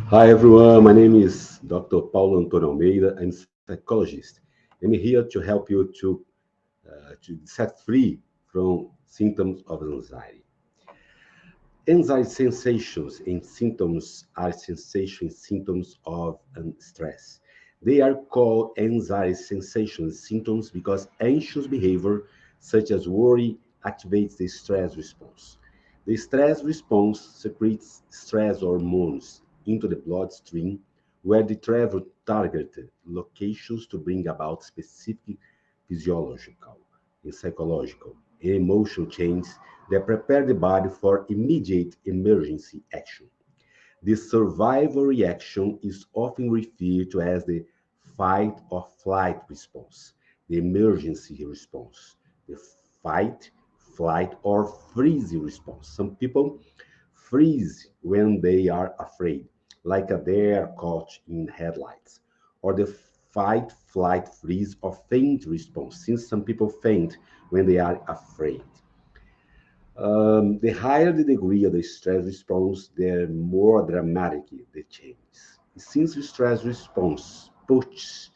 Hi everyone, my name is Dr. Paulo Antônio Almeida. I'm a psychologist. I'm here to help you to set free from symptoms of anxiety. Anxiety sensations and symptoms are symptoms of stress. They are called anxiety sensations symptoms because anxious behavior, such as worry, activates the stress response. The stress response secretes stress hormones into the bloodstream, where they travel targeted locations to bring about specific physiological and psychological and emotional changes that prepare the body for immediate emergency action. This survival reaction is often referred to as the fight or flight response, the emergency response, the fight, flight, or freeze response. Some people freeze when they are afraid, like a deer caught in headlights, or the fight, flight, freeze, or faint response, since some people faint when they are afraid. The higher the degree of the stress response, the more dramatic the change. Since the stress response push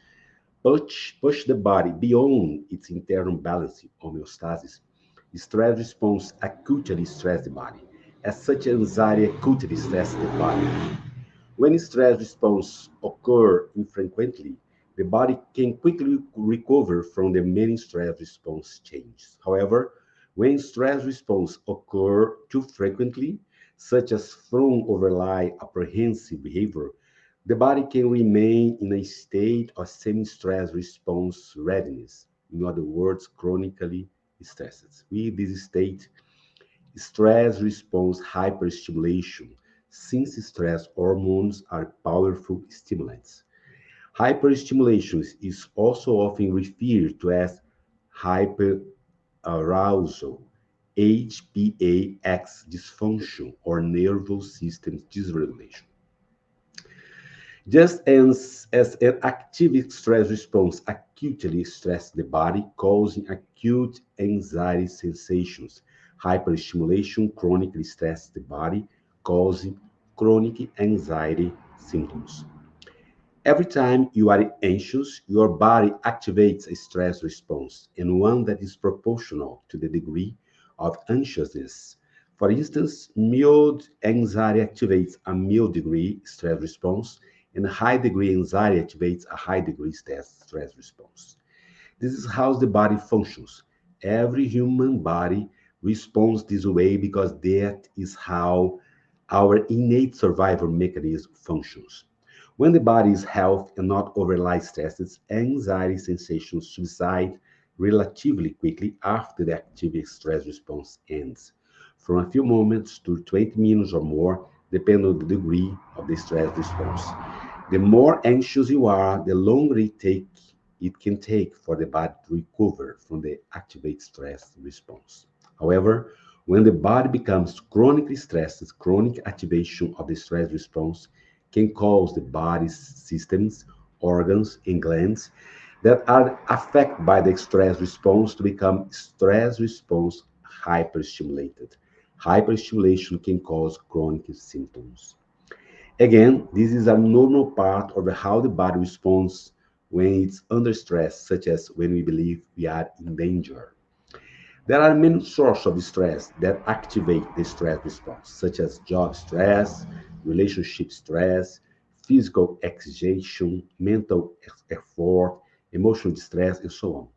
the body beyond its internal balance homeostasis, stress response acutely stress the body. As such, anxiety acutely stresses the body. When stress response occur infrequently, the body can quickly recover from the many stress response changes. However, when stress response occur too frequently, such as from overly apprehensive behavior, the body can remain in a state of semi-stress response readiness. In other words, chronically stressed. With this state, stress response hyperstimulation, since stress hormones are powerful stimulants. Hyperstimulation is also often referred to as hyperarousal, HPAX dysfunction, or nervous system dysregulation. Just as an active stress response acutely stresses the body, causing acute anxiety sensations, hyperstimulation chronically stresses the body, causing chronic anxiety symptoms. Every time you are anxious, your body activates a stress response, and one that is proportional to the degree of anxiousness. For instance, mild anxiety activates a mild degree stress response, and a high degree anxiety activates a high degree stress response. This is how the body functions. Every human body responds this way because that is how our innate survival mechanism functions. When the body is healthy and not overly stressed, anxiety sensations subside relatively quickly after the active stress response ends, from a few moments to 20 minutes or more, depending on the degree of the stress response. The more anxious you are, the longer it can take for the body to recover from the activate stress response. However, when the body becomes chronically stressed, chronic activation of the stress response can cause the body's systems, organs, and glands that are affected by the stress response to become stress response hyperstimulated. Hyperstimulation can cause chronic symptoms. Again, this is a normal part of how the body responds when it's under stress, such as when we believe we are in danger. There are many sources of stress that activate the stress response, such as job stress, relationship stress, physical exhaustion, mental effort, emotional distress, and so on.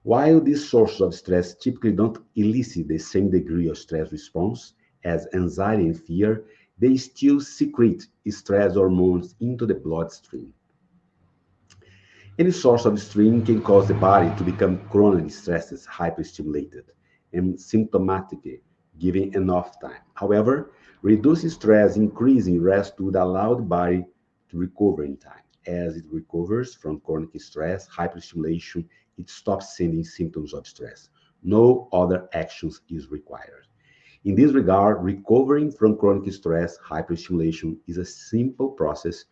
While these sources of stress typically don't elicit the same degree of stress response as anxiety and fear, they still secrete stress hormones into the bloodstream. Any source of strain can cause the body to become chronically stressed, hyperstimulated, and symptomatic, given enough time. However, reducing stress, increasing rest would allow the body to recover in time. As it recovers from chronic stress, hyperstimulation, it stops sending symptoms of stress. No other actions is required. In this regard, recovering from chronic stress, hyperstimulation is a simple process,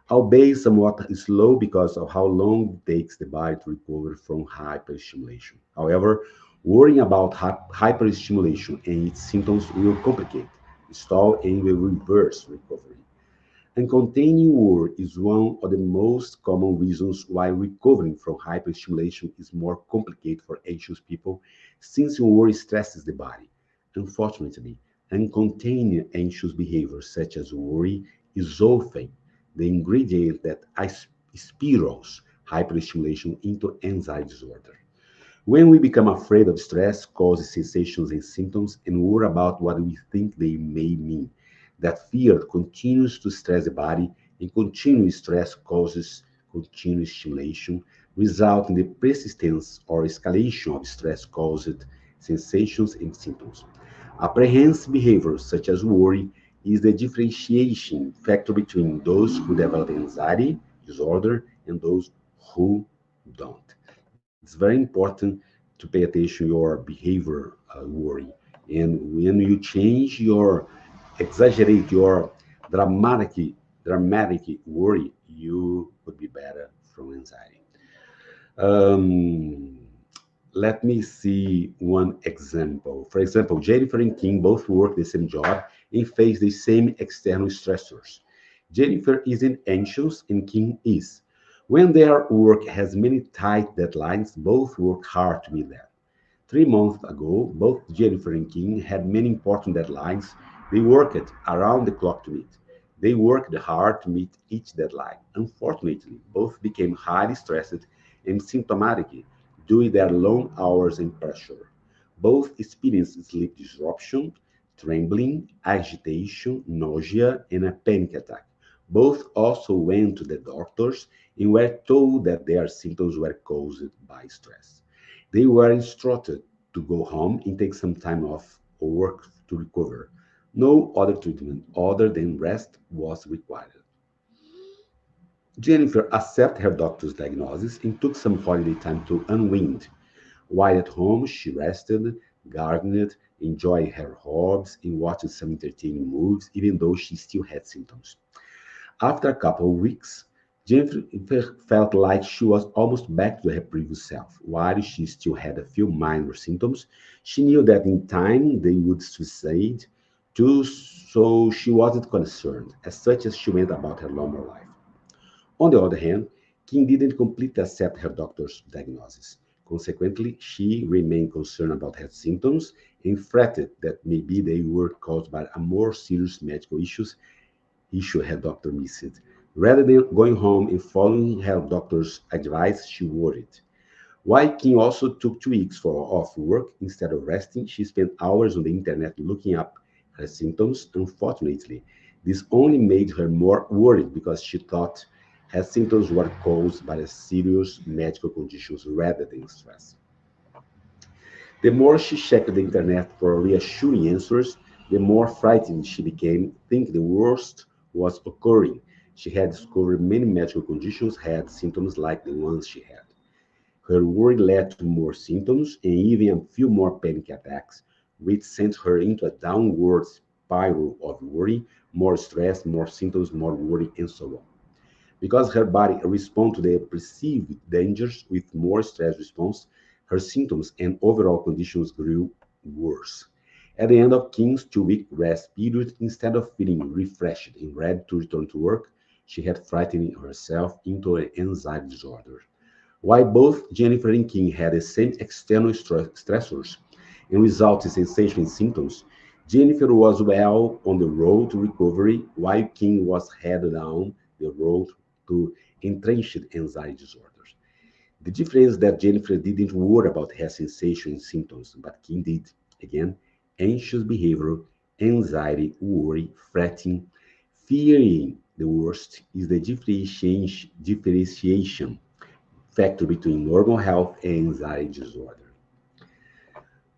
albeit somewhat slow because of how long it takes the body to recover from hyperstimulation. However, worrying about hyperstimulation and its symptoms will complicate, stall, and will reverse recovery. Uncontained worry is one of the most common reasons why recovering from hyperstimulation is more complicated for anxious people, since worry stresses the body. Unfortunately, uncontained anxious behavior, such as worry, is often the ingredient that spirals hyperstimulation into anxiety disorder. When we become afraid of stress, causes sensations and symptoms, and worry about what we think they may mean, that fear continues to stress the body, and continuous stress causes continuous stimulation, resulting in the persistence or escalation of stress-caused sensations and symptoms. Apprehensive behaviors such as worry is the differentiation factor between those who develop anxiety disorder and those who don't. It's very important to pay attention to your behavior worry. And when you change your exaggerate your dramatic worry, you would be better from anxiety. Um, Let me see one example. For example, Jennifer and King both work the same job and face the same external stressors. Jennifer isn't anxious and King is. When their work has many tight deadlines, both work hard to meet them. 3 months ago, both Jennifer and King had many important deadlines. They worked around the clock to meet. They worked hard to meet each deadline. Unfortunately, both became highly stressed and symptomatic due to their long hours and pressure. Both experienced sleep disruption, trembling, agitation, nausea, and a panic attack. Both also went to the doctors and were told that their symptoms were caused by stress. They were instructed to go home and take some time off or work to recover. No other treatment other than rest was required. Jennifer accepted her doctor's diagnosis and took some holiday time to unwind. While at home, she rested, gardened, enjoyed her hobbies, and watched some entertaining movies, even though she still had symptoms. After a couple of weeks, Jennifer felt like she was almost back to her previous self. While she still had a few minor symptoms, she knew that in time they would subside too, so she wasn't concerned, as such as she went about her normal life. On the other hand, Kim didn't completely accept her doctor's diagnosis. Consequently, she remained concerned about her symptoms and fretted that maybe they were caused by a more serious medical issue her doctor missed. Rather than going home and following her doctor's advice, she worried. While Kim also took 2 weeks off work, instead of resting, she spent hours on the internet looking up her symptoms. Unfortunately, this only made her more worried because she thought her symptoms were caused by a serious medical conditions rather than stress. The more she checked the internet for reassuring answers, the more frightened she became, thinking the worst was occurring. She had discovered many medical conditions had symptoms like the ones she had. Her worry led to more symptoms and even a few more panic attacks, which sent her into a downward spiral of worry, more stress, more symptoms, more worry, and so on. Because her body responds to the perceived dangers with more stress response, her symptoms and overall conditions grew worse. At the end of King's 2 week rest period, instead of feeling refreshed and ready to return to work, she had frightened herself into an anxiety disorder. While both Jennifer and King had the same external stressors and resulting sensation and symptoms, Jennifer was well on the road to recovery, while King was headed down the road to entrenched anxiety disorders. The difference is that Jennifer didn't worry about her sensation and symptoms, but King did. Again, anxious behavior, anxiety, worry, fretting, fearing the worst is the differentiation factor between normal health and anxiety disorder.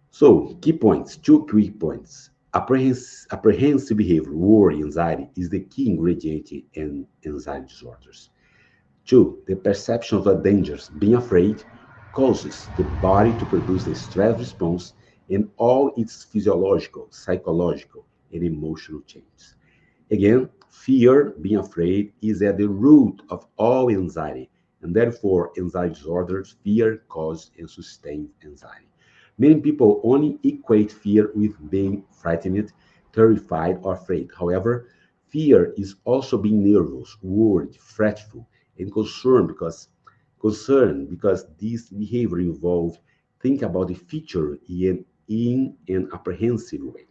So, key points, two quick points. Apprehensive behavior, worry, anxiety is the key ingredient in anxiety disorders. Two, the perception of the dangers, being afraid, causes the body to produce a stress response and all its physiological, psychological, and emotional changes. Again, fear, being afraid, is at the root of all anxiety, and therefore anxiety disorders, fear, cause, and sustain anxiety. Many people only equate fear with being frightened, terrified, or afraid. However, Fear is also being nervous, worried, fretful, and concerned because this behavior involves thinking about the future in an apprehensive way.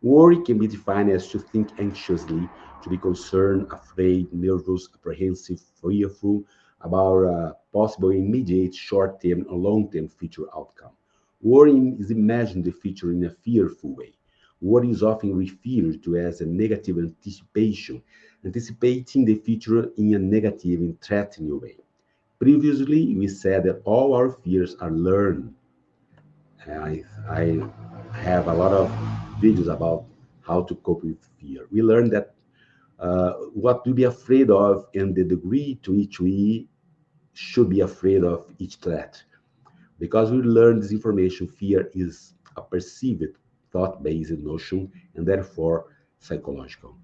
Worry can be defined as to think anxiously, to be concerned, afraid, nervous, apprehensive, fearful about a possible immediate short-term or long-term future outcome. Worrying is imagining the future in a fearful way. Worry is often referred to as a negative anticipation, anticipating the future in a negative and threatening way. Previously, we said that all our fears are learned. I have a lot of videos about how to cope with fear. We learned that what to be afraid of and the degree to which we should be afraid of each threat. Because we learn this information, fear is a perceived thought-based notion and therefore psychological.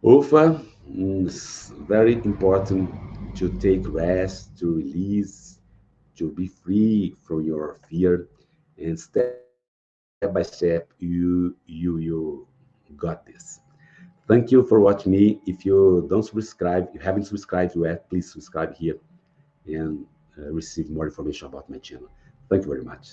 Ufa, it's very important to take rest, to release, to be free from your fear, and step by step, you got this. Thank you for watching me. If you don't subscribe, you haven't subscribed yet, please subscribe here and receive more information about my channel. Thank you very much.